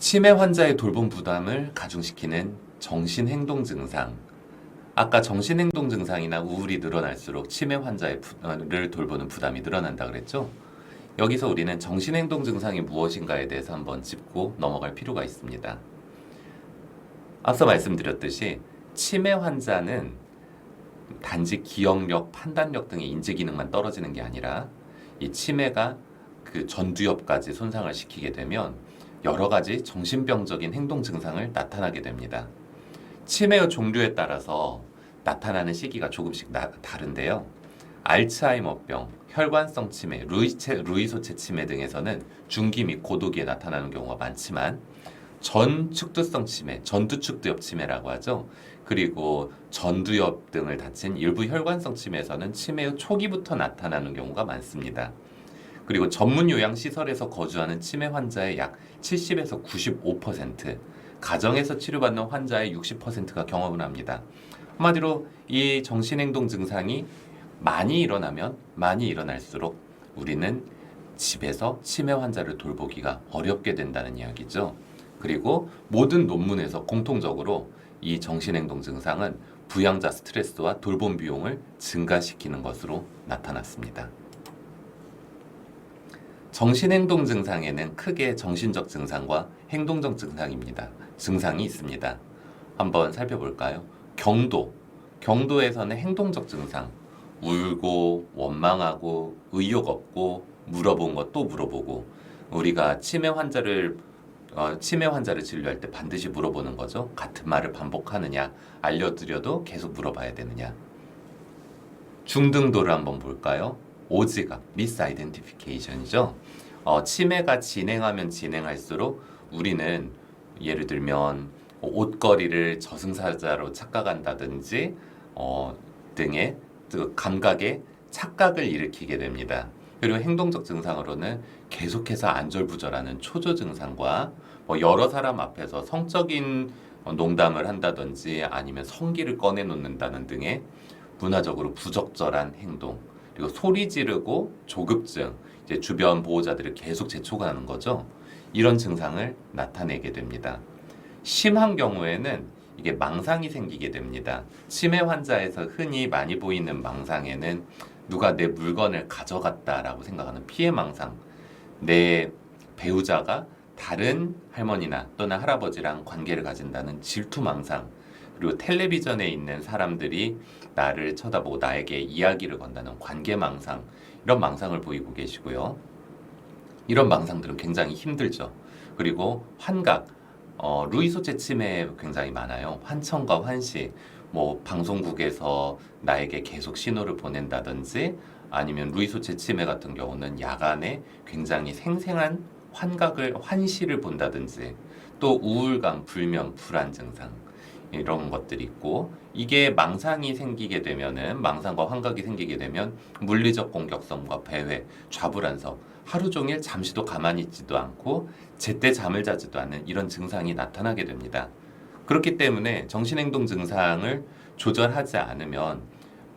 치매 환자의 돌봄 부담을 가중시키는 정신행동 증상. 아까 정신행동 증상이나 우울이 늘어날수록 치매 환자를 돌보는 부담이 늘어난다 그랬죠? 여기서 우리는 정신행동 증상이 무엇인가에 대해서 한번 짚고 넘어갈 필요가 있습니다. 앞서 말씀드렸듯이 치매 환자는 단지 기억력, 판단력 등의 인지 기능만 떨어지는 게 아니라 이 치매가 그 전두엽까지 손상을 시키게 되면 여러 가지 정신병적인 행동 증상을 나타나게 됩니다. 치매의 종류에 따라서 나타나는 시기가 조금씩 다른데요. 알츠하이머병, 혈관성 치매, 루이소체 치매 등에서는 중기 및 고도기에 나타나는 경우가 많지만 전축두성 치매, 전두축두엽 치매라고 하죠. 그리고 전두엽 등을 다친 일부 혈관성 치매에서는 치매의 초기부터 나타나는 경우가 많습니다. 그리고 전문 요양 시설에서 거주하는 치매 환자의 약 70에서 95%, 가정에서 치료받는 환자의 60%가 경험을 합니다. 한마디로 이 정신행동 증상이 많이 일어날수록 우리는 집에서 치매 환자를 돌보기가 어렵게 된다는 이야기죠. 그리고 모든 논문에서 공통적으로 이 정신행동 증상은 부양자 스트레스와 돌봄 비용을 증가시키는 것으로 나타났습니다. 정신행동 증상에는 크게 정신적 증상과 행동적 증상이 있습니다. 한번 살펴볼까요? 경도에서는 행동적 증상, 울고 원망하고 의욕 없고 물어본 것 또 물어보고, 우리가 치매 환자를 진료할 때 반드시 물어보는 거죠. 같은 말을 반복하느냐, 알려드려도 계속 물어봐야 되느냐. 중등도를 한번 볼까요? 오지각, 미스아이덴티피케이션이죠. 치매가 진행하면 진행할수록 우리는 예를 들면 옷걸이를 저승사자로 착각한다든지 등의 감각에 착각을 일으키게 됩니다. 그리고 행동적 증상으로는 계속해서 안절부절하는 초조 증상과 여러 사람 앞에서 성적인 농담을 한다든지 아니면 성기를 꺼내놓는다는 등의 문화적으로 부적절한 행동, 그리고 소리 지르고 조급증, 이제 주변 보호자들을 계속 재촉하는 거죠. 이런 증상을 나타내게 됩니다. 심한 경우에는 이게 망상이 생기게 됩니다. 치매 환자에서 흔히 많이 보이는 망상에는 누가 내 물건을 가져갔다라고 생각하는 피해 망상, 내 배우자가 다른 할머니나 또는 할아버지랑 관계를 가진다는 질투 망상, 그리고 텔레비전에 있는 사람들이 나를 쳐다보고 나에게 이야기를 건다는 관계 망상, 이런 망상을 보이고 계시고요. 이런 망상들은 굉장히 힘들죠. 그리고 환각, 루이소체 치매 굉장히 많아요. 환청과 환시, 방송국에서 나에게 계속 신호를 보낸다든지 아니면 루이소체 치매 같은 경우는 야간에 굉장히 생생한 환시를 본다든지, 또 우울감, 불면, 불안 증상, 이런 것들이 있고, 이게 망상과 환각이 생기게 되면 물리적 공격성과 배회, 좌불안석, 하루 종일 잠시도 가만히 있지도 않고 제때 잠을 자지도 않는 이런 증상이 나타나게 됩니다. 그렇기 때문에 정신행동 증상을 조절하지 않으면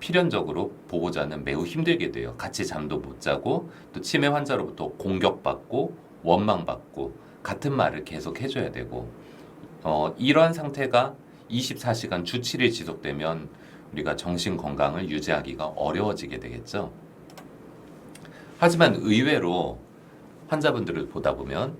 필연적으로 보호자는 매우 힘들게 돼요. 같이 잠도 못 자고, 또 치매 환자로부터 공격받고 원망받고 같은 말을 계속 해줘야 되고, 이러한 상태가 24시간 주 7일 지속되면 우리가 정신 건강을 유지하기가 어려워지게 되겠죠. 하지만 의외로 환자분들을 보다 보면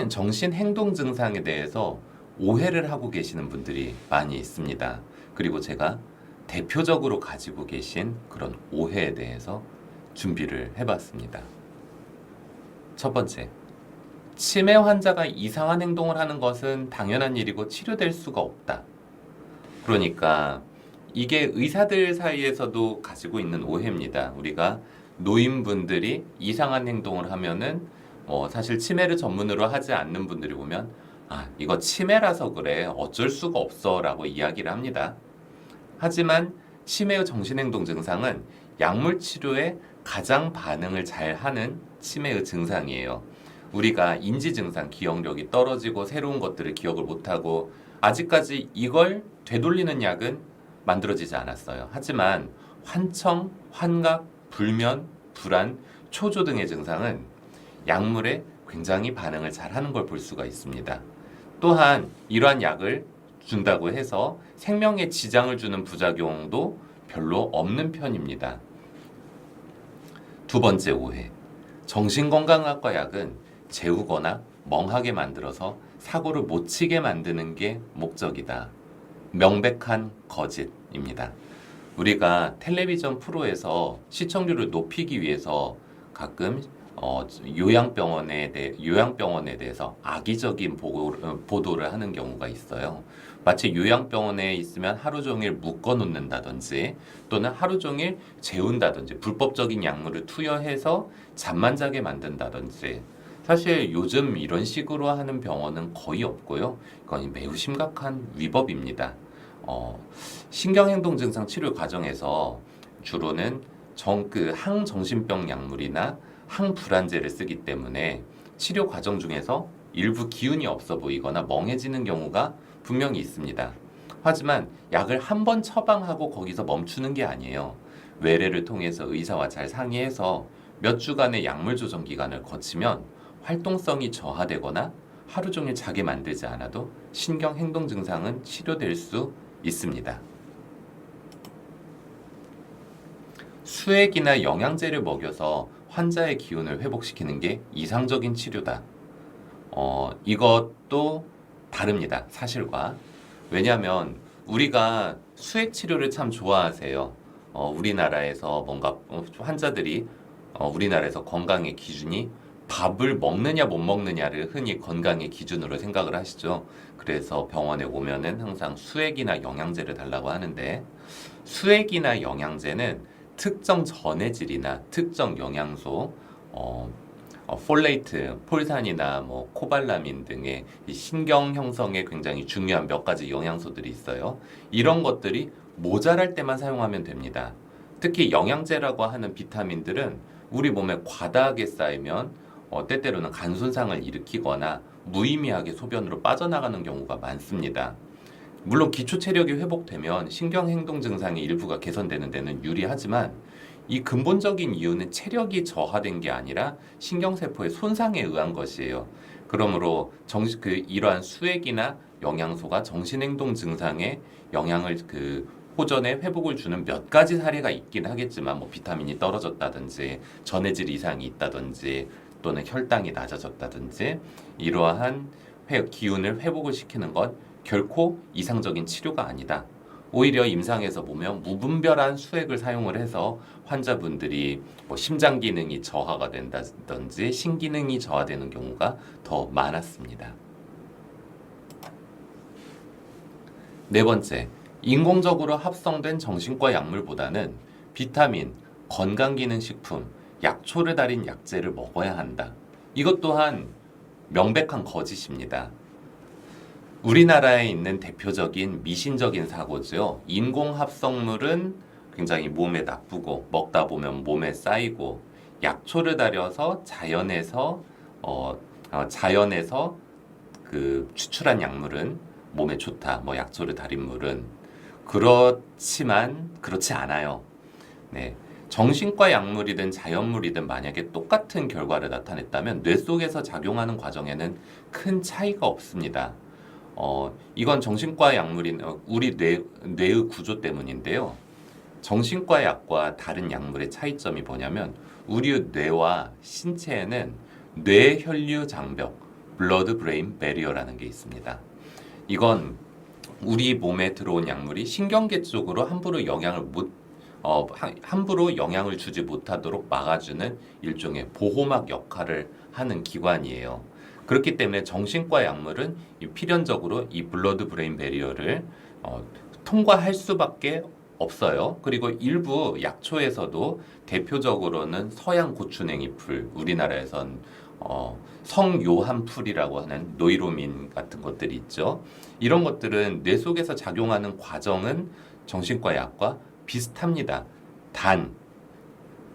정신 행동 증상에 대해서 오해를 하고 계시는 분들이 많이 있습니다. 그리고 제가 대표적으로 가지고 계신 그런 오해에 대해서 준비를 해봤습니다. 첫 번째, 치매 환자가 이상한 행동을 하는 것은 당연한 일이고 치료될 수가 없다. 그러니까 이게 의사들 사이에서도 가지고 있는 오해입니다. 우리가 노인분들이 이상한 행동을 하면은 사실 치매를 전문으로 하지 않는 분들이 보면 이거 치매라서 그래, 어쩔 수가 없어 라고 이야기를 합니다. 하지만 치매의 정신행동 증상은 약물 치료에 가장 반응을 잘 하는 치매의 증상이에요. 우리가 인지 증상, 기억력이 떨어지고 새로운 것들을 기억을 못하고, 아직까지 이걸 되돌리는 약은 만들어지지 않았어요. 하지만 환청, 환각, 불면, 불안, 초조 등의 증상은 약물에 굉장히 반응을 잘 하는 걸 볼 수가 있습니다. 또한 이러한 약을 준다고 해서 생명에 지장을 주는 부작용도 별로 없는 편입니다. 두 번째 오해. 정신건강학과 약은 재우거나 멍하게 만들어서 사고를 못 치게 만드는 게 목적이다. 명백한 거짓입니다. 우리가 텔레비전 프로에서 시청률을 높이기 위해서 가끔 요양병원에 대해서 악의적인 보도를 하는 경우가 있어요. 마치 요양병원에 있으면 하루 종일 묶어 놓는다든지 또는 하루 종일 재운다든지 불법적인 약물을 투여해서 잠만 자게 만든다든지. 사실 요즘 이런 식으로 하는 병원은 거의 없고요. 이건 매우 심각한 위법입니다. 신경행동 증상 치료 과정에서 주로는 항정신병 약물이나 항불안제를 쓰기 때문에 치료 과정 중에서 일부 기운이 없어 보이거나 멍해지는 경우가 분명히 있습니다. 하지만 약을 한 번 처방하고 거기서 멈추는 게 아니에요. 외래를 통해서 의사와 잘 상의해서 몇 주간의 약물 조정 기간을 거치면 활동성이 저하되거나 하루 종일 자게 만들지 않아도 신경 행동 증상은 치료될 수 있습니다. 수액이나 영양제를 먹여서 환자의 기운을 회복시키는 게 이상적인 치료다. 이것도 다릅니다. 사실과. 왜냐하면 우리가 수액 치료를 참 좋아하세요. 우리나라에서 뭔가 환자들이 우리나라에서 건강의 기준이 밥을 먹느냐 못 먹느냐를 흔히 건강의 기준으로 생각을 하시죠. 그래서 병원에 오면은 항상 수액이나 영양제를 달라고 하는데, 수액이나 영양제는 특정 전해질이나 특정 영양소, 폴레이트, 폴산이나 코발라민 등의 이 신경 형성에 굉장히 중요한 몇 가지 영양소들이 있어요. 이런 것들이 모자랄 때만 사용하면 됩니다. 특히 영양제라고 하는 비타민들은 우리 몸에 과다하게 쌓이면 때때로는 간 손상을 일으키거나 무의미하게 소변으로 빠져나가는 경우가 많습니다. 물론 기초 체력이 회복되면 신경행동 증상의 일부가 개선되는 데는 유리하지만 이 근본적인 이유는 체력이 저하된 게 아니라 신경세포의 손상에 의한 것이에요. 그러므로 이러한 수액이나 영양소가 정신행동 증상에 영향을 호전에 회복을 주는 몇 가지 사례가 있긴 하겠지만 비타민이 떨어졌다든지 전해질 이상이 있다든지 또는 혈당이 낮아졌다든지 이러한 기운을 회복을 시키는 것 결코 이상적인 치료가 아니다. 오히려 임상에서 보면 무분별한 수액을 사용을 해서 환자분들이 심장 기능이 저하가 된다든지 신기능이 저하되는 경우가 더 많았습니다. 네 번째, 인공적으로 합성된 정신과 약물보다는 비타민, 건강기능식품, 약초를 달인 약재를 먹어야 한다. 이것 또한 명백한 거짓입니다. 우리나라에 있는 대표적인 미신적인 사고죠. 인공합성물은 굉장히 몸에 나쁘고 먹다 보면 몸에 쌓이고, 약초를 달여서 자연에서 추출한 약물은 몸에 좋다. 약초를 달인 물은 그렇지만 그렇지 않아요. 네. 정신과 약물이든 자연물이든 만약에 똑같은 결과를 나타냈다면 뇌 속에서 작용하는 과정에는 큰 차이가 없습니다. 이건 정신과 약물인 우리 뇌의 구조 때문인데요. 정신과 약과 다른 약물의 차이점이 뭐냐면 우리 뇌와 신체에는 뇌혈류 장벽, blood brain barrier라는 게 있습니다. 이건 우리 몸에 들어온 약물이 신경계 쪽으로 함부로 영향을 주지 못하도록 막아주는 일종의 보호막 역할을 하는 기관이에요. 그렇기 때문에 정신과 약물은 필연적으로 이 블러드 브레인 배리어를 통과할 수밖에 없어요. 그리고 일부 약초에서도 대표적으로는 서양 고추냉이풀, 우리나라에선 성요한풀이라고 하는 노이로민 같은 것들이 있죠. 이런 것들은 뇌 속에서 작용하는 과정은 정신과 약과 비슷합니다. 단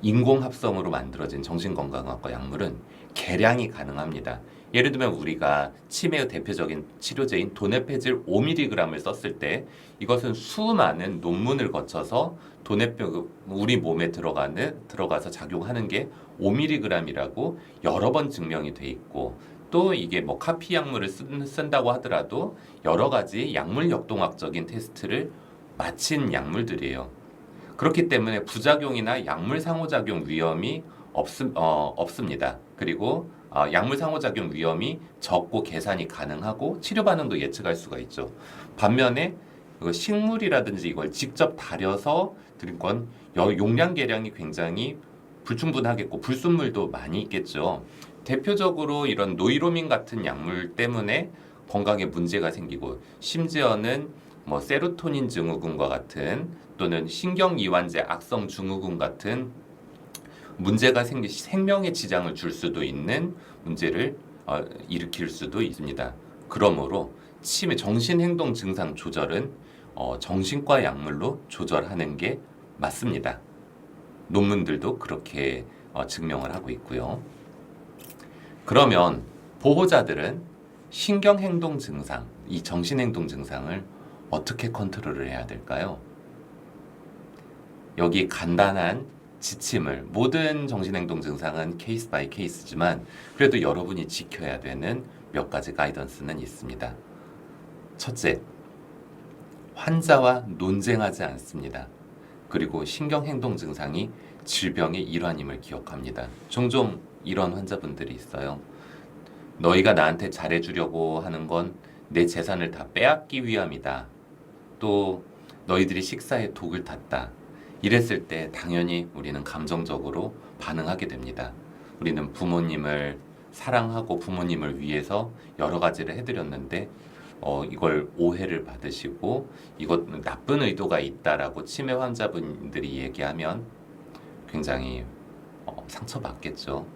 인공합성으로 만들어진 정신건강학과 약물은 개량이 가능합니다. 예를 들면 우리가 치매의 대표적인 치료제인 도네페질 5mg을 썼을 때 이것은 수많은 논문을 거쳐서 우리 몸에 들어가서 작용하는 게 5mg이라고 여러 번 증명이 돼 있고 또 이게 뭐 카피 약물을 쓴다고 하더라도 여러 가지 약물 역동학적인 테스트를 마친 약물들이에요. 그렇기 때문에 부작용이나 약물 상호작용 위험이 없습니다. 그리고 약물 상호작용 위험이 적고 계산이 가능하고 치료 반응도 예측할 수가 있죠. 반면에 식물이라든지 이걸 직접 다려서 드린 건 용량 계량이 굉장히 불충분하겠고 불순물도 많이 있겠죠. 대표적으로 이런 노이로민 같은 약물 때문에 건강에 문제가 생기고 심지어는 뭐 세로토닌 증후군과 같은 또는 신경이완제 악성 증후군 같은 문제가 생명에 지장을 줄 수도 있는 문제를 일으킬 수도 있습니다. 그러므로 치매 정신행동 증상 조절은 정신과 약물로 조절하는 게 맞습니다. 논문들도 그렇게 증명을 하고 있고요. 그러면 보호자들은 신경행동 증상, 이 정신행동 증상을 어떻게 컨트롤을 해야 될까요? 여기 간단한 지침을, 모든 정신행동 증상은 케이스 바이 케이스지만 그래도 여러분이 지켜야 되는 몇 가지 가이던스는 있습니다. 첫째, 환자와 논쟁하지 않습니다. 그리고 신경행동 증상이 질병의 일환임을 기억합니다. 종종 이런 환자분들이 있어요. 너희가 나한테 잘해주려고 하는 건 내 재산을 다 빼앗기 위함이다. 또 너희들이 식사에 독을 탔다. 이랬을 때 당연히 우리는 감정적으로 반응하게 됩니다. 우리는 부모님을 사랑하고 부모님을 위해서 여러 가지를 해드렸는데 이걸 오해를 받으시고 이것 나쁜 의도가 있다라고 치매 환자분들이 얘기하면 굉장히 상처받겠죠.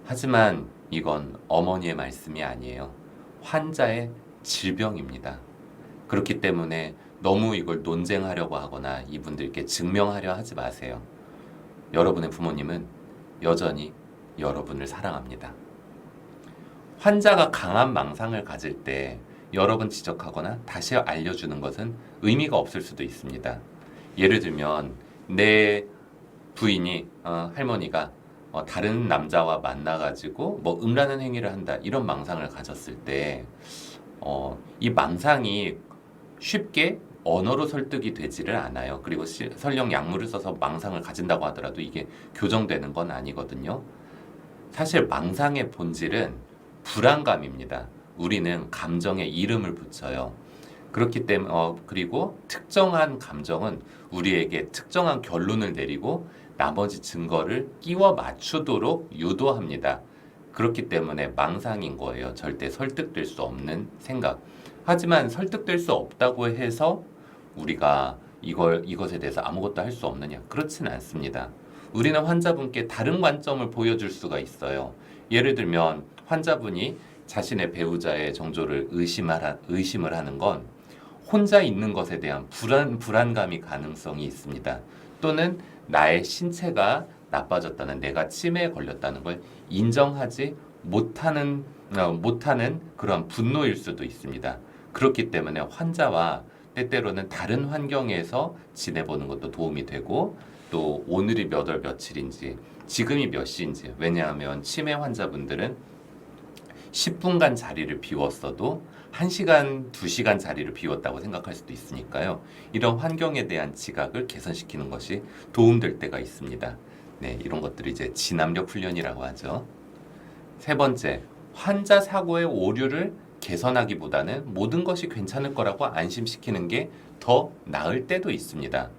하지만 이건 어머니의 말씀이 아니에요. 환자의 질병입니다. 그렇기 때문에 너무 이걸 논쟁하려고 하거나 이분들께 증명하려 하지 마세요. 여러분의 부모님은 여전히 여러분을 사랑합니다. 환자가 강한 망상을 가질 때 여러 번 지적하거나 다시 알려주는 것은 의미가 없을 수도 있습니다. 예를 들면 내 부인이 할머니가 다른 남자와 만나가지고 뭐 음란한 행위를 한다 이런 망상을 가졌을 때 이 망상이 쉽게 언어로 설득이 되지를 않아요. 그리고 설령 약물을 써서 망상을 가진다고 하더라도 이게 교정되는 건 아니거든요. 사실 망상의 본질은 불안감입니다. 우리는 감정에 이름을 붙여요. 그렇기 때문에 그리고 특정한 감정은 우리에게 특정한 결론을 내리고 나머지 증거를 끼워 맞추도록 유도합니다. 그렇기 때문에 망상인 거예요. 절대 설득될 수 없는 생각. 하지만 설득될 수 없다고 해서 우리가 이것에 대해서 아무것도 할 수 없느냐? 그렇지는 않습니다. 우리는 환자분께 다른 관점을 보여줄 수가 있어요. 예를 들면 환자분이 자신의 배우자의 정조를 의심을 하는 건 혼자 있는 것에 대한 불안감이 가능성이 있습니다. 또는 나의 신체가 나빠졌다는, 내가 치매에 걸렸다는 걸 인정하지 못하는 그런 분노일 수도 있습니다. 그렇기 때문에 환자와 때때로는 다른 환경에서 지내보는 것도 도움이 되고 또 오늘이 몇 월 며칠인지 지금이 몇 시인지, 왜냐하면 치매 환자분들은 10분간 자리를 비웠어도 1시간, 2시간 자리를 비웠다고 생각할 수도 있으니까요. 이런 환경에 대한 지각을 개선시키는 것이 도움될 때가 있습니다. 네, 이런 것들을 이제 진압력 훈련이라고 하죠. 세 번째, 환자 사고의 오류를 개선하기보다는 모든 것이 괜찮을 거라고 안심시키는 게 더 나을 때도 있습니다.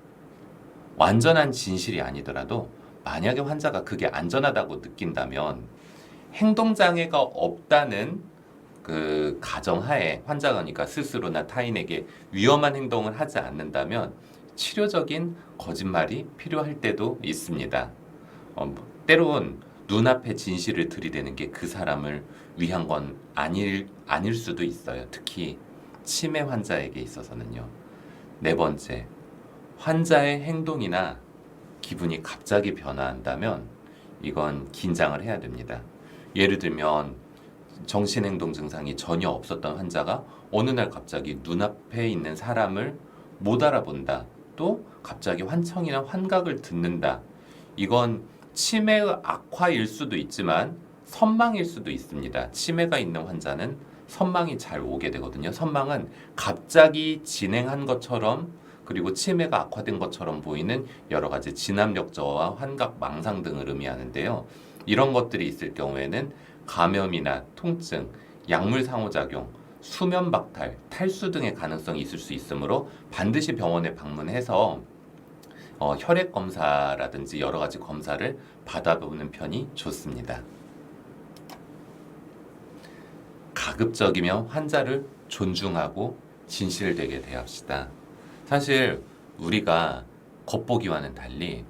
완전한 진실이 아니더라도 만약에 환자가 그게 안전하다고 느낀다면 행동장애가 없다는 그 가정하에 환자가 그러니까 스스로나 타인에게 위험한 행동을 하지 않는다면 치료적인 거짓말이 필요할 때도 있습니다. 때론 눈앞에 진실을 들이대는 게 그 사람을 위한 건 아닐 수도 있어요. 특히 치매 환자에게 있어서는요. 네 번째, 환자의 행동이나 기분이 갑자기 변화한다면 이건 긴장을 해야 됩니다. 예를 들면 정신행동 증상이 전혀 없었던 환자가 어느 날 갑자기 눈앞에 있는 사람을 못 알아본다. 또 갑자기 환청이나 환각을 듣는다. 이건 치매의 악화일 수도 있지만 선망일 수도 있습니다. 치매가 있는 환자는 선망이 잘 오게 되거든요. 선망은 갑자기 진행한 것처럼 그리고 치매가 악화된 것처럼 보이는 여러 가지 진압력 저하, 환각, 망상 등을 의미하는데요. 이런 것들이 있을 경우에는 감염이나 통증, 약물 상호작용, 수면 박탈, 탈수 등의 가능성이 있을 수 있으므로 반드시 병원에 방문해서 혈액 검사라든지 여러 가지 검사를 받아보는 편이 좋습니다. 가급적이면 환자를 존중하고 진실되게 대합시다. 사실 우리가 겉보기와는 달리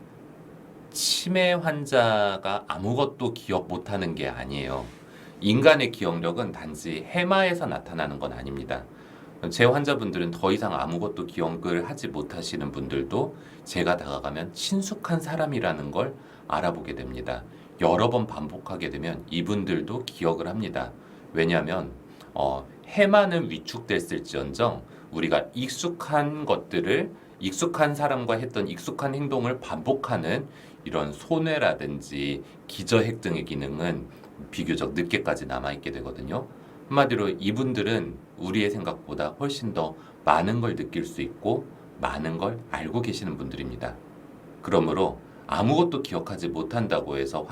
치매 환자가 아무것도 기억 못하는 게 아니에요. 인간의 기억력은 단지 해마에서 나타나는 건 아닙니다. 제 환자분들은 더 이상 아무것도 기억을 하지 못하시는 분들도 제가 다가가면 친숙한 사람이라는 걸 알아보게 됩니다. 여러 번 반복하게 되면 이분들도 기억을 합니다. 왜냐하면 해마는 위축됐을지언정 우리가 익숙한 것들을 익숙한 사람과 했던 익숙한 행동을 반복하는 이런 손해라든지 기저핵 등의 기능은 비교적 늦게까지 남아있게 되거든요. 한마디로 이분들은 우리의 생각보다 훨씬 더 많은 걸 느낄 수 있고 많은 걸 알고 계시는 분들입니다. 그러므로 아무것도 기억하지 못한다고 해서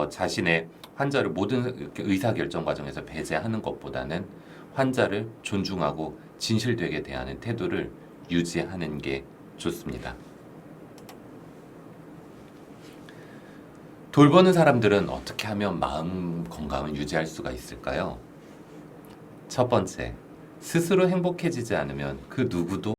자신의 환자를 모든 의사결정 과정에서 배제하는 것보다는 환자를 존중하고 진실되게 대하는 태도를 유지하는 게 좋습니다. 돌보는 사람들은 어떻게 하면 마음 건강을 유지할 수가 있을까요? 첫 번째, 스스로 행복해지지 않으면 그 누구도